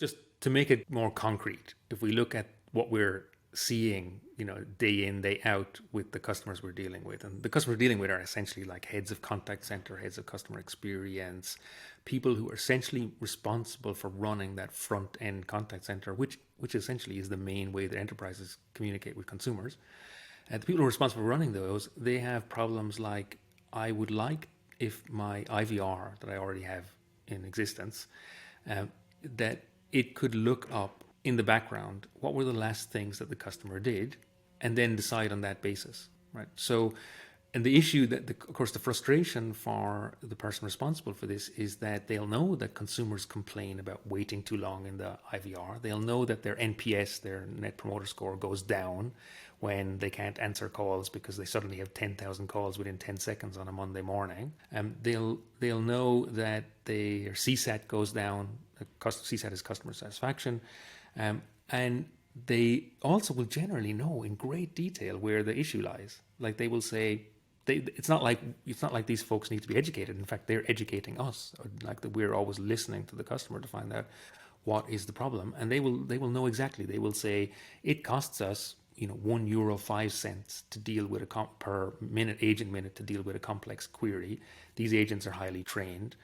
Just to make it more concrete, if we look at what we're seeing, day in, day out with the customers we're dealing with, and the customers we're dealing with are essentially like heads of contact center, heads of customer experience, people who are essentially responsible for running that front end contact center, which essentially is the main way that enterprises communicate with consumers. And the people who are responsible for running those, they have problems like, I would like if my IVR that I already have in existence, um, that it could look up in the background what were the last things that the customer did, and then decide on that basis, right? So, and the issue that, of course, the frustration for the person responsible for this is that they'll know that consumers complain about waiting too long in the IVR. They'll know that their NPS, their Net Promoter Score, goes down when they can't answer calls because they suddenly have 10,000 calls within 10 seconds on a Monday morning. They'll know that their CSAT goes down. CSAT is customer satisfaction, and they also will generally know in great detail where the issue lies. Like they will say, it's not like these folks need to be educated. In fact, they're educating us. Like that, we're always listening to the customer to find out what is the problem, and they will know exactly. They will say it costs us €1.05 to deal with per minute, agent minute, to deal with a complex query. These agents are highly trained,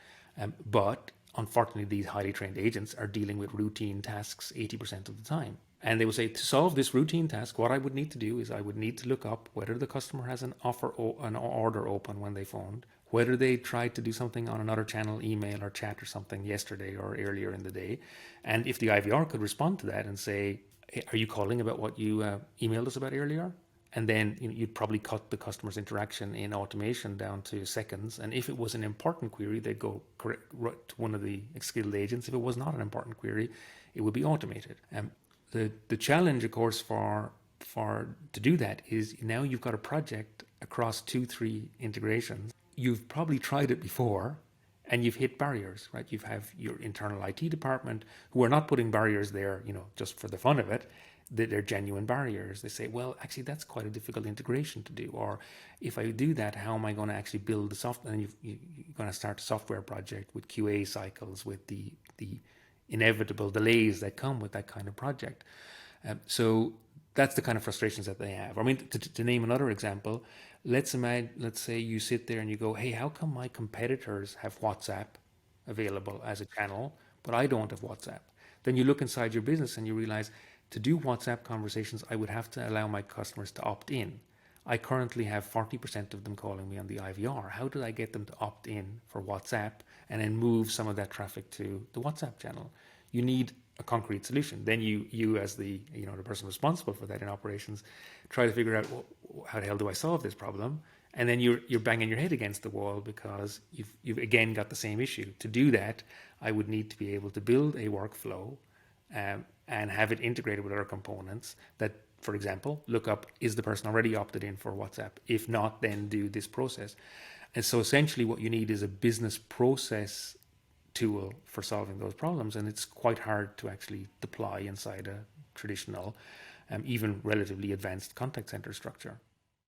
but unfortunately, these highly trained agents are dealing with routine tasks 80% of the time. And they will say, to solve this routine task, what I would need to do is I would need to look up whether the customer has an order open when they phoned, whether they tried to do something on another channel, email or chat or something yesterday or earlier in the day. And if the IVR could respond to that and say, hey, are you calling about what you emailed us about earlier? And then you'd probably cut the customer's interaction in automation down to seconds. And if it was an important query, they'd go correct to one of the skilled agents. If it was not an important query, it would be automated. The challenge, of course, for to do that is now you've got a project across 2-3 integrations. You've probably tried it before, and you've hit barriers, right? You have your internal IT department who are not putting barriers there, just for the fun of it. They're genuine barriers. They say, well, actually, that's quite a difficult integration to do. Or if I do that, how am I going to actually build the software? And you're going to start a software project with QA cycles, with the inevitable delays that come with that kind of project. So that's the kind of frustrations that they have. I mean, to name another example, let's say you sit there and you go, hey, how come my competitors have WhatsApp available as a channel, but I don't have WhatsApp? Then you look inside your business and you realize, to do WhatsApp conversations, I would have to allow my customers to opt in. I currently have 40% of them calling me on the IVR. How do I get them to opt in for WhatsApp and then move some of that traffic to the WhatsApp channel? You need a concrete solution. Then you as the the person responsible for that in operations, try to figure out, well, how the hell do I solve this problem? And then you're banging your head against the wall because you've again got the same issue. To do that, I would need to be able to build a workflow and have it integrated with other components that, for example, look up, is the person already opted in for WhatsApp? If not, then do this process. And so essentially what you need is a business process tool for solving those problems. And it's quite hard to actually deploy inside a traditional, even relatively advanced contact center structure.